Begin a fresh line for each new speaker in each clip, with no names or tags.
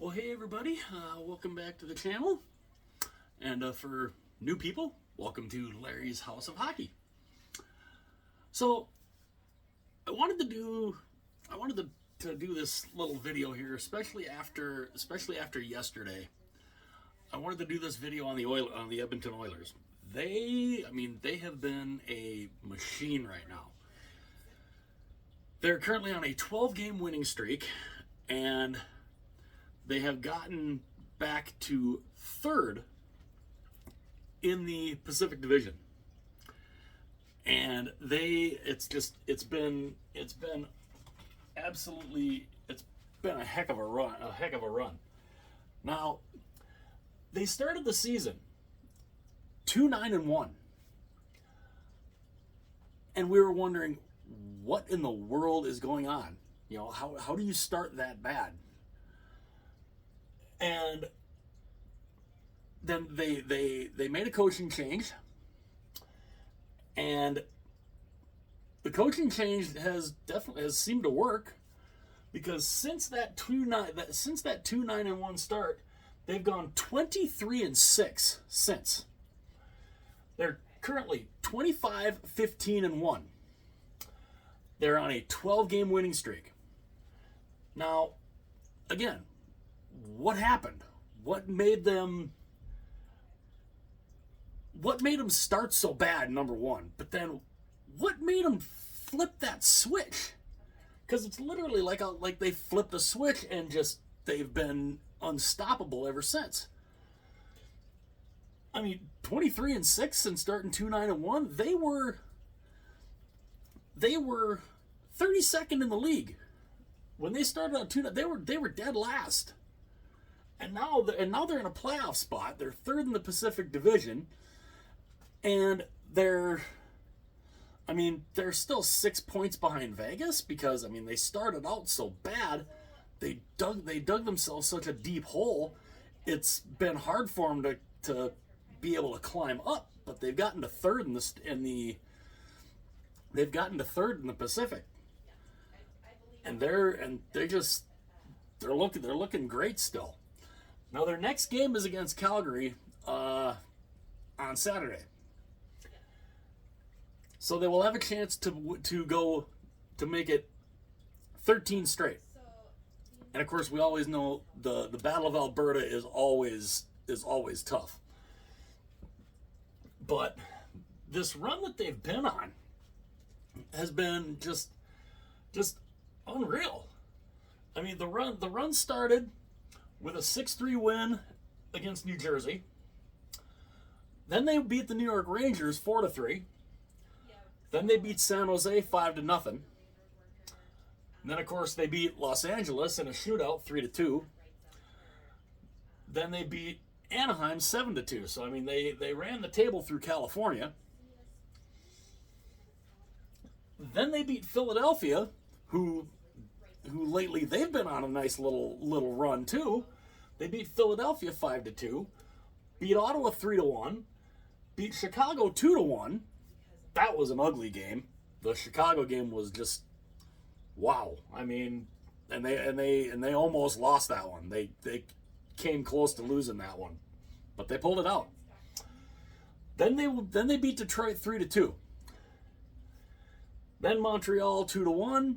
Well, hey everybody, welcome back to the channel. And for new people, welcome to Larry's House of Hockey. So, I wanted to do this little video here, especially after yesterday. I wanted to do this video on the Edmonton Oilers. They have been a machine right now. They're currently on a 12-game winning streak, and they have gotten back to third in the Pacific Division. And it's been a heck of a run. Now, they started the season 2-9-1. And we were wondering, what in the world is going on? You know, how do you start that bad? And then they made a coaching change, and the coaching change has seemed to work, because since that 2-9-1 start, they've gone 23-6 since. They're currently 25-15-1. They're on a 12-game winning streak. Now, again, what happened? What made them start so bad, number one? But then, what made them flip that switch? Because it's literally like they flipped a switch and they've been unstoppable ever since. I mean, 23-6 and starting 2-9-1, they were 32nd in the league. When they started on 2, they were dead last. And now they're in a playoff spot. They're third in the Pacific Division, and they're still 6 points behind Vegas, because they started out so bad. They dug themselves such a deep hole. It's been hard for them to be able to climb up, but they've gotten to third in the Pacific, and they're looking great still. Now, their next game is against Calgary on Saturday. So they will have a chance to make it 13 straight. And of course, we always know the Battle of Alberta is always tough. But this run that they've been on has been just unreal. I mean, the run started with a 6-3 win against New Jersey. Then they beat the New York Rangers 4-3. Then they beat San Jose 5-0. And then, of course, they beat Los Angeles in a shootout 3-2. Then they beat Anaheim 7-2. So, they ran the table through California. Then they beat Philadelphia, who lately they've been on a nice little run too. They beat Philadelphia 5-2, beat Ottawa 3-1, beat Chicago 2-1. That was an ugly game. The Chicago game was just wow. And they almost lost that one. They came close to losing that one, but they pulled it out. Then they beat Detroit 3-2. Then Montreal 2-1.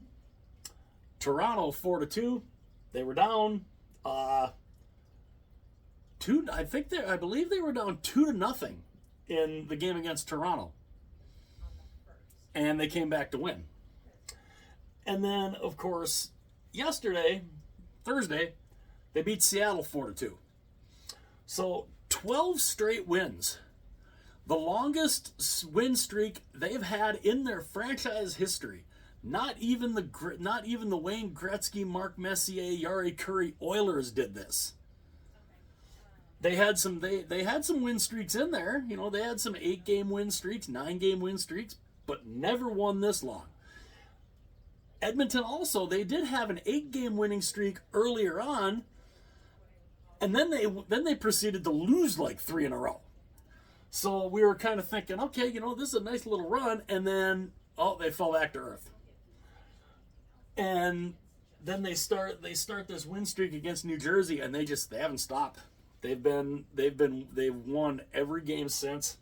Toronto 4-2. They were down I believe they were down 2-0 in the game against Toronto. And they came back to win. And then, of course, Thursday, they beat Seattle 4-2. So 12 straight wins. The longest win streak they've had in their franchise history. Not even the Wayne Gretzky, Mark Messier, Jari Kurri Oilers did this. They had some win streaks in there. You know, they had some 8-game win streaks, 9-game win streaks, but never won this long. Edmonton also, they did have an 8-game winning streak earlier on, and then they proceeded to lose like 3 in a row. So we were kind of thinking, okay, this is a nice little run, and then they fell back to earth. And then they start this win streak against New Jersey, and they haven't stopped. They've won every game since.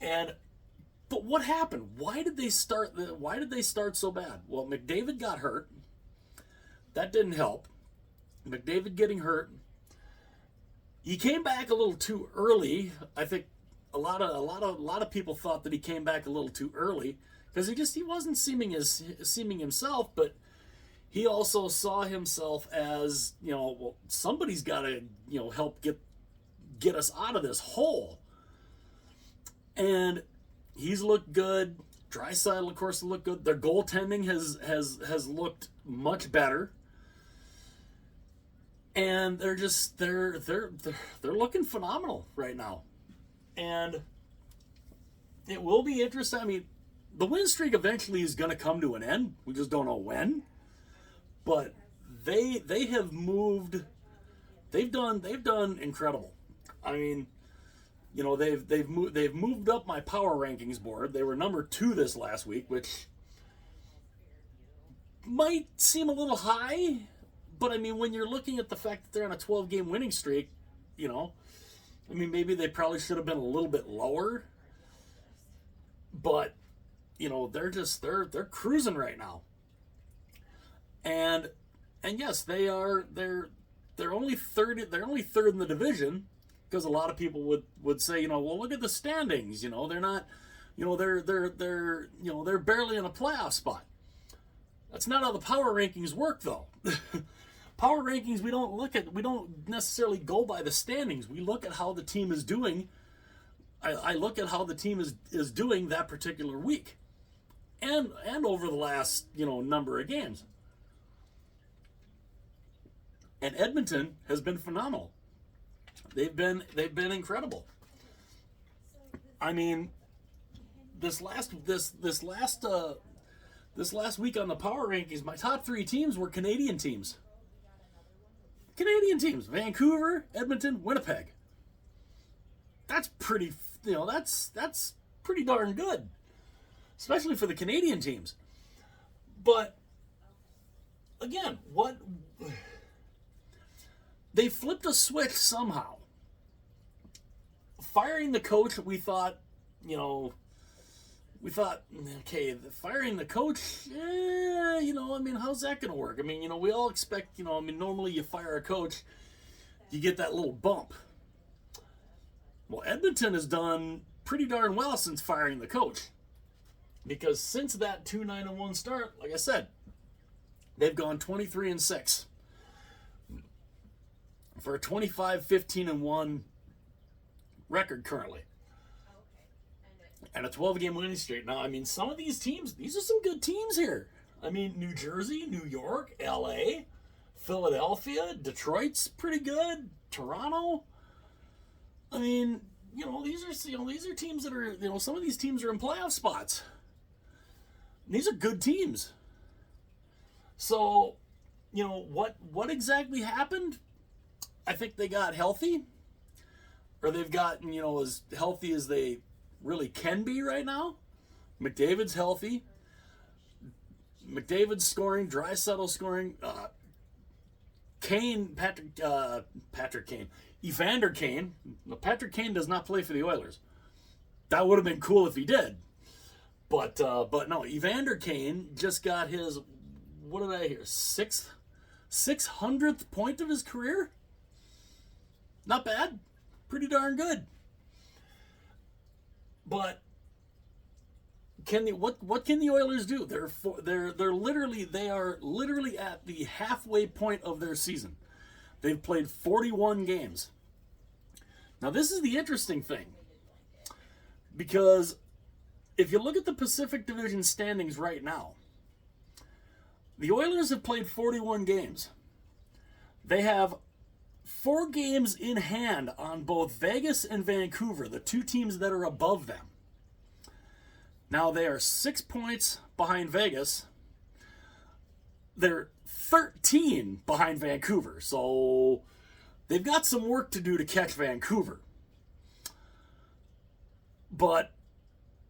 But what happened? Why did they start so bad? Well, McDavid got hurt. That didn't help. McDavid getting hurt. He came back a little too early. I think a lot of people thought that he came back a little too early because he wasn't seeming himself, but he also saw himself as, well, somebody's got to, help get us out of this hole. And he's looked good. Draisaitl, of course, looked good. Their goaltending has looked much better. And they're looking phenomenal right now. And it will be interesting. I mean, the win streak eventually is going to come to an end. We just don't know when. But they have moved. They've done incredible. I mean, they've moved up my power rankings board. They were number 2 this last week, which might seem a little high. But, I mean, when you're looking at the fact that they're on a 12-game winning streak, I mean, maybe they probably should have been a little bit lower. But, they're cruising right now. And yes, they're only third in the division, because a lot of people would say, well, look at the standings, they're not, they're barely in a playoff spot. That's not how the power rankings work, though. Power rankings, we don't necessarily go by the standings. We look at how the team is doing. I look at how the team is doing that particular week, and over the last number of games. And Edmonton has been phenomenal. They've been incredible. I mean, this last week on the power rankings, my top 3 teams were Canadian teams. Vancouver, Edmonton, Winnipeg. That's pretty, that's pretty darn good, especially for the Canadian teams. But again, they flipped a switch somehow. Firing the coach, we thought, okay, firing the coach, I mean, how's that going to work? I mean, we all expect, normally you fire a coach, you get that little bump. Well, Edmonton has done pretty darn well since firing the coach. Because since that 2-9-1 start, like I said, they've gone 23-6. For a 25-15-1 record currently. And a 12-game winning streak. Now, I mean, some of these teams, these are some good teams here. I mean, New Jersey, New York, LA, Philadelphia, Detroit's pretty good. Toronto. I mean, these are teams that are, some of these teams are in playoff spots. And these are good teams. So, what exactly happened? I think they got healthy, or they've gotten, as healthy as they really can be right now. McDavid's healthy. McDavid's scoring. Draisaitl scoring. Patrick Kane. Evander Kane. Patrick Kane does not play for the Oilers. That would have been cool if he did. But no, Evander Kane just got his, what did I hear, 600th point of his career? Not bad. Pretty darn good. But what can the Oilers do? They are literally at the halfway point of their season. They've played 41 games. Now this is the interesting thing, because if you look at the Pacific Division standings right now, the Oilers have played 41 games. They have 4 games in hand on both Vegas and Vancouver, the 2 teams that are above them. Now they are 6 points behind Vegas. They're 13 behind Vancouver, so they've got some work to do to catch Vancouver. But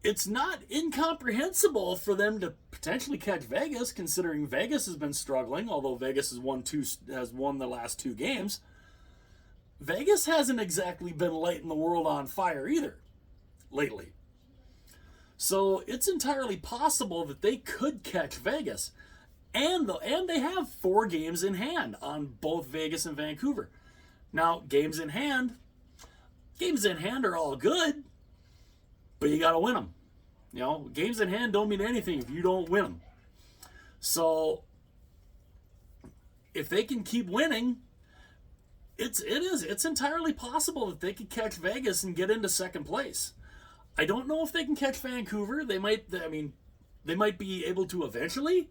it's not incomprehensible for them to potentially catch Vegas, considering Vegas has been struggling. Although Vegas has won the last 2 games, Vegas hasn't exactly been lighting the world on fire either lately. So it's entirely possible that they could catch Vegas, and they have 4 games in hand on both Vegas and Vancouver. Now, games in hand are all good, but you got to win them. You know, games in hand don't mean anything if you don't win them. So if they can keep winning, it's entirely possible that they could catch Vegas and get into second place. I don't know if they can catch Vancouver. They might be able to eventually,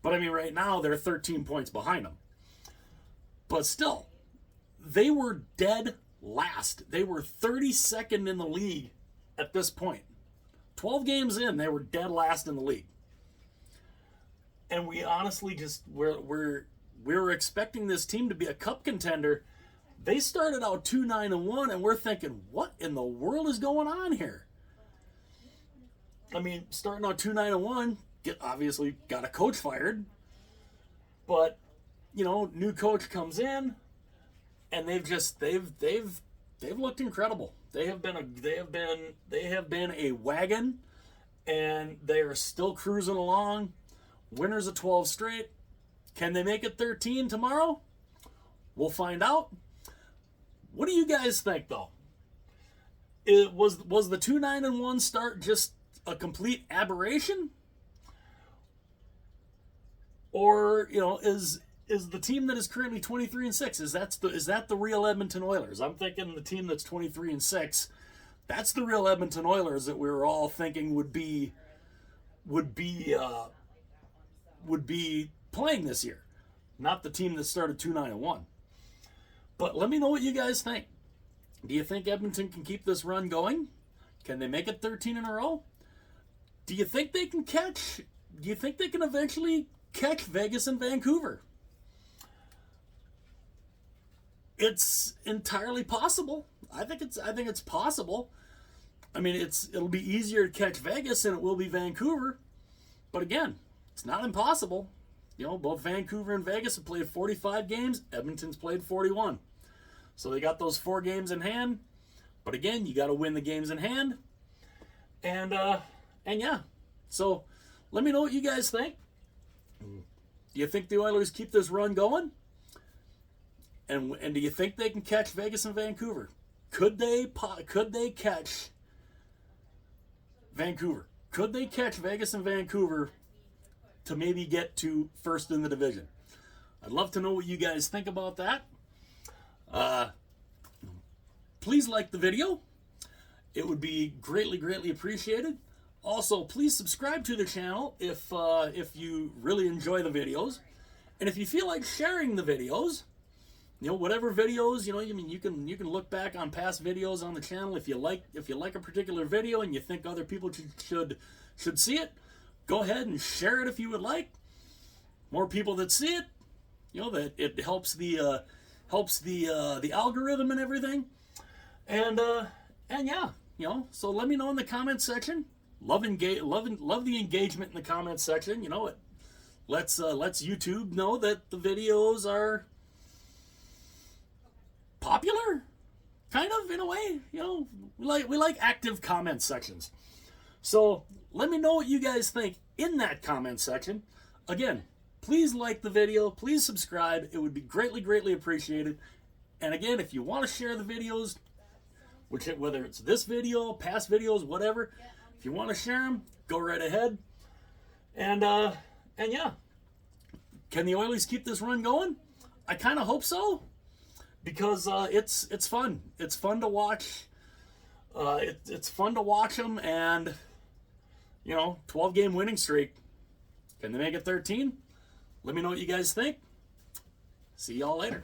but I mean, right now they're 13 points behind them. But still, they were dead last. They were 32nd in the league at this point. 12 games in, they were dead last in the league. And we honestly just we were expecting this team to be a cup contender. They started out 2-9-1, and we're thinking, what in the world is going on here? I mean, starting out 2-9-1, obviously got a coach fired, but you know, new coach comes in, and they've looked incredible. They have been a wagon, and they are still cruising along. Winners of 12 straight. Can they make it 13 tomorrow? We'll find out. What do you guys think, though? Was the 2-9-1 start just a complete aberration? Or, you know, is the team that is currently 23-6, is that the real Edmonton Oilers? I'm thinking the team that's 23-6, that's the real Edmonton Oilers that we were all thinking would be playing this year, not the team that started 2-9-1. But let me know what you guys think. Do you think Edmonton can keep this run going? Can they make it 13 in a row? Do you think they can eventually catch Vegas and Vancouver? It's entirely possible. I think it's possible. I mean, it'll be easier to catch Vegas than it will be Vancouver. But again, it's not impossible. You know, both Vancouver and Vegas have played 45 games. Edmonton's played 41. So they got those 4 games in hand. But again, you got to win the games in hand. And yeah. So let me know what you guys think. Do you think the Oilers keep this run going? And do you think they can catch Vegas and Vancouver? Could they catch Vancouver? Could they catch Vegas and Vancouver to maybe get to first in the division? I'd love to know what you guys think about that. Please like the video. It would be greatly appreciated. Also, please subscribe to the channel if you really enjoy the videos. And if you feel like sharing the videos, you know, whatever videos, you know, I mean, you can look back on past videos on the channel. If you like a particular video and you think other people should see it, go ahead and share it if you would like. More people that see it, you know, that it helps the algorithm and everything. And yeah, you know, so let me know in the comments section. Love the engagement in the comments section. You know, it lets YouTube know that the videos are popular, kind of, in a way. You know, we like active comment sections. So let me know what you guys think in that comment section. Again, please like the video, please subscribe. It would be greatly appreciated. And again, if you want to share the videos, whether it's this video, past videos, whatever, if you want to share them, go right ahead. And yeah, can the Oilers keep this run going? I kind of hope so, because it's fun. It's fun to watch. It's fun to watch them, and you know, 12-game winning streak. Can they make it 13? Let me know what you guys think. See y'all later.